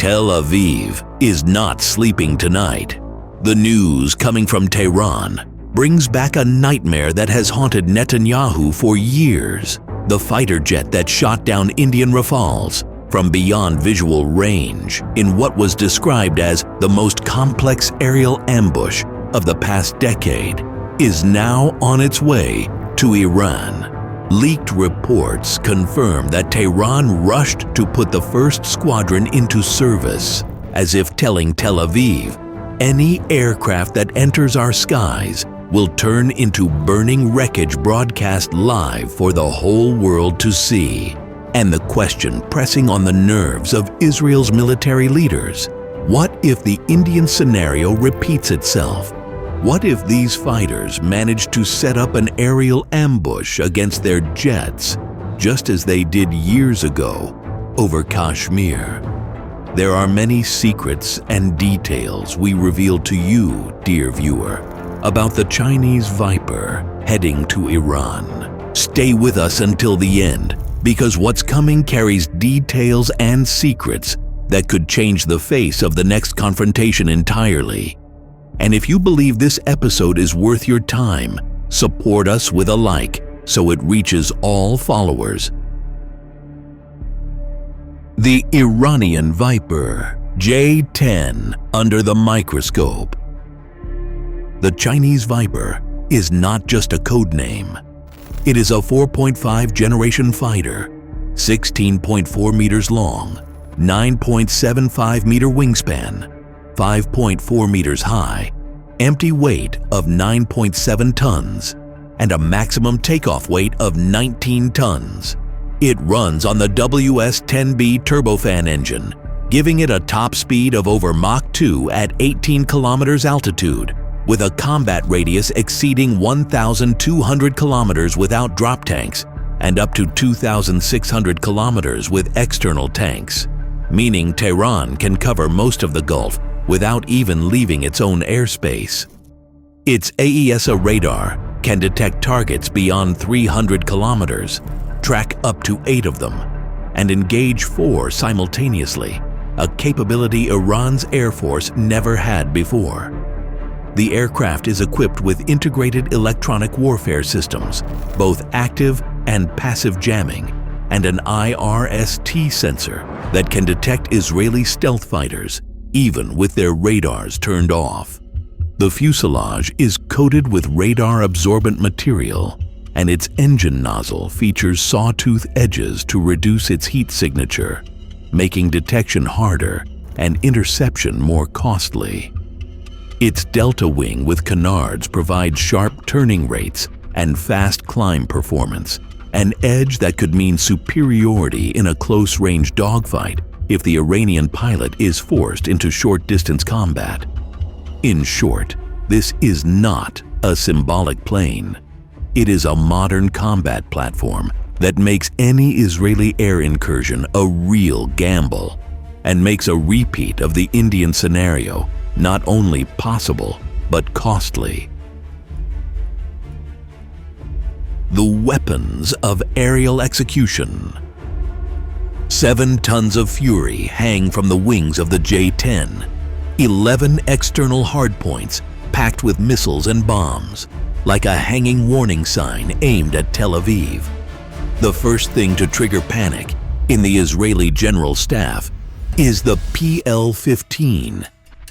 Tel Aviv is not sleeping tonight. The news coming from Tehran brings back a nightmare that has haunted Netanyahu for years. The fighter jet that shot down Indian Rafales from beyond visual range in what was described as the most complex aerial ambush of the past decade is now on its way to Iran. Leaked reports confirm that Tehran rushed to put the first squadron into service, as if telling Tel Aviv, any aircraft that enters our skies will turn into burning wreckage broadcast live for the whole world to see. And the question pressing on the nerves of Israel's military leaders, what if the Indian scenario repeats itself? What if these fighters manage to set up an aerial ambush against their jets, just as they did years ago over Kashmir? There are many secrets and details we reveal to you, dear viewer, about the Chinese Viper heading to Iran. Stay with us until the end, because what's coming carries details and secrets that could change the face of the next confrontation entirely. And if you believe this episode is worth your time, support us with a like so it reaches all followers. The Iranian Viper, J-10, under the microscope. The Chinese Viper is not just a code name. It is a 4.5 generation fighter, 16.4 meters long, 9.75 meter wingspan, 5.4 meters high, empty weight of 9.7 tons, and a maximum takeoff weight of 19 tons. It runs on the WS-10B turbofan engine, giving it a top speed of over Mach 2 at 18 kilometers altitude, with a combat radius exceeding 1,200 kilometers without drop tanks and up to 2,600 kilometers with external tanks, meaning Tehran can cover most of the Gulf without even leaving its own airspace. Its AESA radar can detect targets beyond 300 kilometers, track up to 8 of them, and engage 4 simultaneously, a capability Iran's Air Force never had before. The aircraft is equipped with integrated electronic warfare systems, both active and passive jamming, and an IRST sensor that can detect Israeli stealth fighters, even with their radars turned off. The fuselage is coated with radar-absorbent material, and its engine nozzle features sawtooth edges to reduce its heat signature, making detection harder and interception more costly. Its delta wing with canards provides sharp turning rates and fast climb performance, an edge that could mean superiority in a close-range dogfight if the Iranian pilot is forced into short-distance combat. In short, this is not a symbolic plane. It is a modern combat platform that makes any Israeli air incursion a real gamble and makes a repeat of the Indian scenario not only possible, but costly. The weapons of aerial execution. 7 tons of fury hang from the wings of the J-10, 11 external hardpoints packed with missiles and bombs, like a hanging warning sign aimed at Tel Aviv. The first thing to trigger panic in the Israeli General Staff is the PL-15,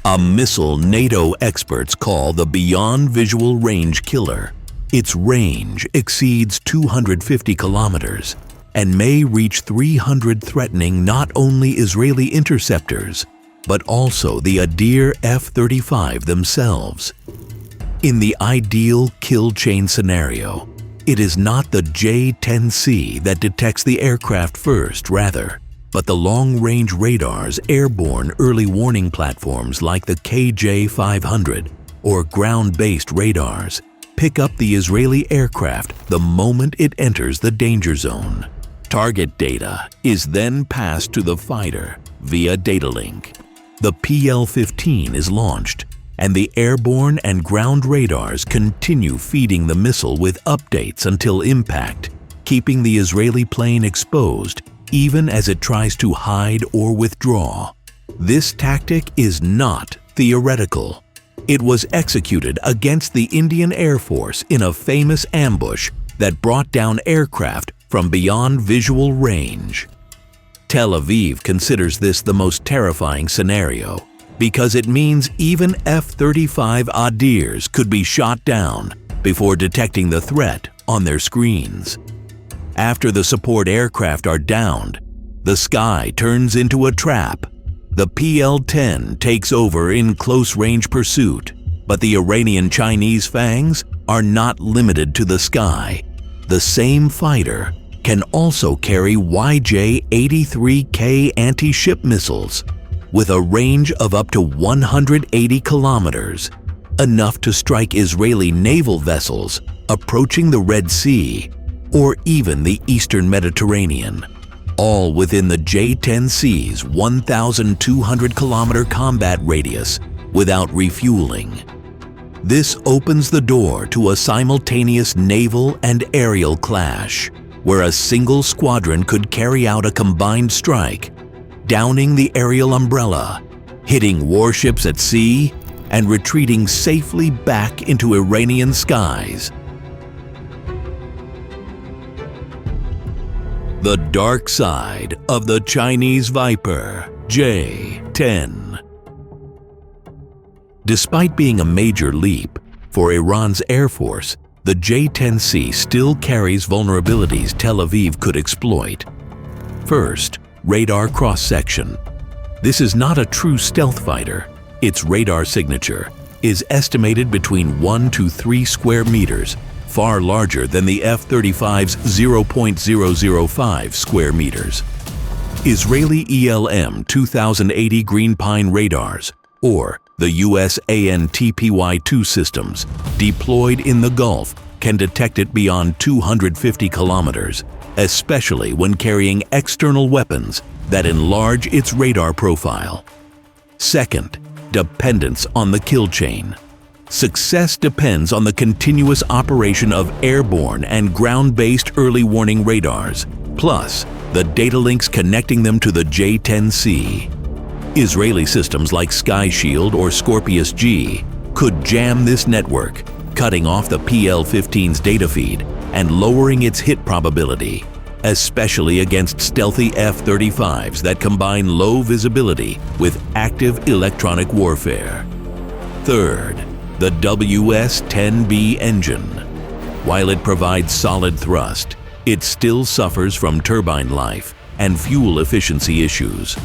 a missile NATO experts call the Beyond Visual Range Killer. Its range exceeds 250 kilometers and may reach 300, threatening not only Israeli interceptors, but also the Adir F-35 themselves. In the ideal kill chain scenario, it is not the J-10C that detects the aircraft first, rather, but the long-range radar's airborne early warning platforms like the KJ-500 or ground-based radars pick up the Israeli aircraft the moment it enters the danger zone. Target data is then passed to the fighter via data link. The PL-15 is launched, and the airborne and ground radars continue feeding the missile with updates until impact, keeping the Israeli plane exposed even as it tries to hide or withdraw. This tactic is not theoretical. It was executed against the Indian Air Force in a famous ambush that brought down aircraft from beyond visual range. Tel Aviv considers this the most terrifying scenario because it means even F-35 Adirs could be shot down before detecting the threat on their screens. After the support aircraft are downed, the sky turns into a trap. The PL-10 takes over in close-range pursuit, but the Iranian Chinese fangs are not limited to the sky. The same fighter can also carry YJ-83K anti-ship missiles with a range of up to 180 kilometers, enough to strike Israeli naval vessels approaching the Red Sea or even the Eastern Mediterranean, all within the J-10C's 1,200-kilometer combat radius without refueling. This opens the door to a simultaneous naval and aerial clash, where a single squadron could carry out a combined strike, downing the aerial umbrella, hitting warships at sea, and retreating safely back into Iranian skies. The dark side of the Chinese Viper, J-10. Despite being a major leap for Iran's Air Force, the J-10C still carries vulnerabilities Tel Aviv could exploit. First, radar cross-section. This is not a true stealth fighter. Its radar signature is estimated between 1 to 3 square meters, far larger than the F-35's 0.005 square meters. Israeli ELM 2080 Green Pine radars, or the US ANTPY-2 systems, deployed in the Gulf, can detect it beyond 250 kilometers, especially when carrying external weapons that enlarge its radar profile. Second, dependence on the kill chain. Success depends on the continuous operation of airborne and ground-based early warning radars, plus the data links connecting them to the J-10C. Israeli systems like Sky Shield or Scorpius G could jam this network, cutting off the PL-15's data feed and lowering its hit probability, especially against stealthy F-35s that combine low visibility with active electronic warfare. Third, the WS-10B engine. While it provides solid thrust, it still suffers from turbine life and fuel efficiency issues.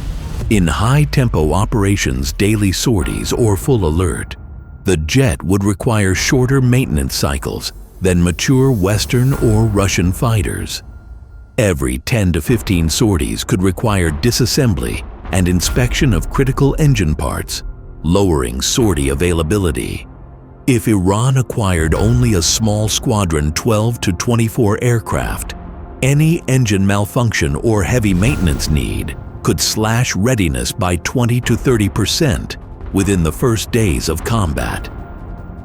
In high-tempo operations, daily sorties, or full alert, the jet would require shorter maintenance cycles than mature Western or Russian fighters. Every 10 to 15 sorties could require disassembly and inspection of critical engine parts, lowering sortie availability. If Iran acquired only a small squadron 12 to 24 aircraft, any engine malfunction or heavy maintenance need could slash readiness by 20 to 30% within the first days of combat.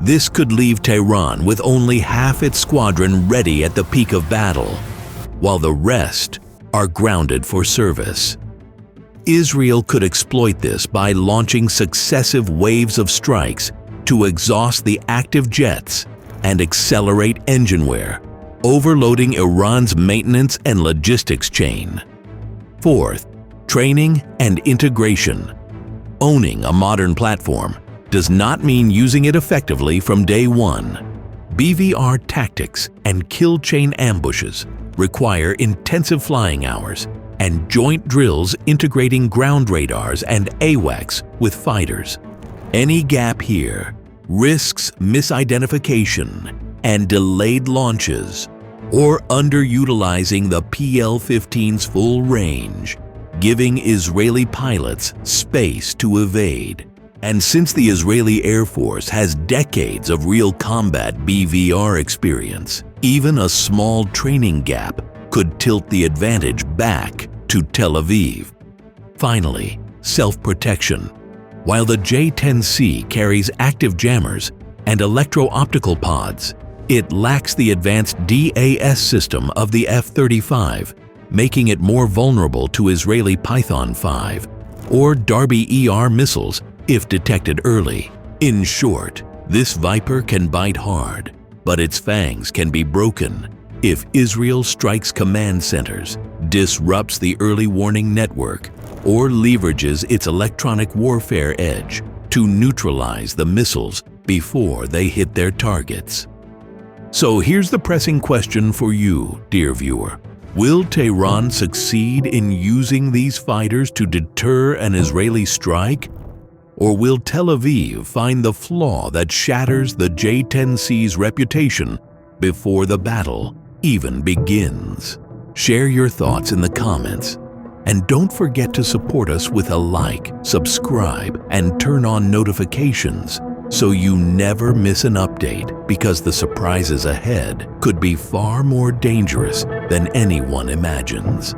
This could leave Tehran with only half its squadron ready at the peak of battle, while the rest are grounded for service. Israel could exploit this by launching successive waves of strikes to exhaust the active jets and accelerate engine wear, overloading Iran's maintenance and logistics chain. Fourth, training and integration. Owning a modern platform does not mean using it effectively from day one. BVR tactics and kill chain ambushes require intensive flying hours and joint drills integrating ground radars and AWACS with fighters. Any gap here risks misidentification and delayed launches, or underutilizing the PL-15's full range, giving Israeli pilots space to evade. And since the Israeli Air Force has decades of real combat BVR experience, even a small training gap could tilt the advantage back to Tel Aviv. Finally, self-protection. While the J-10C carries active jammers and electro-optical pods, it lacks the advanced DAS system of the F-35, making it more vulnerable to Israeli Python 5. or Darby ER missiles if detected early. In short, this Viper can bite hard, but its fangs can be broken if Israel strikes command centers, disrupts the early warning network, or leverages its electronic warfare edge to neutralize the missiles before they hit their targets. So here's the pressing question for you, dear viewer. Will Tehran succeed in using these fighters to deter an Israeli strike? Or will Tel Aviv find the flaw that shatters the J-10C's reputation before the battle even begins? Share your thoughts in the comments. And don't forget to support us with a like, subscribe, and turn on notifications so you never miss an update, because the surprises ahead could be far more dangerous than anyone imagines.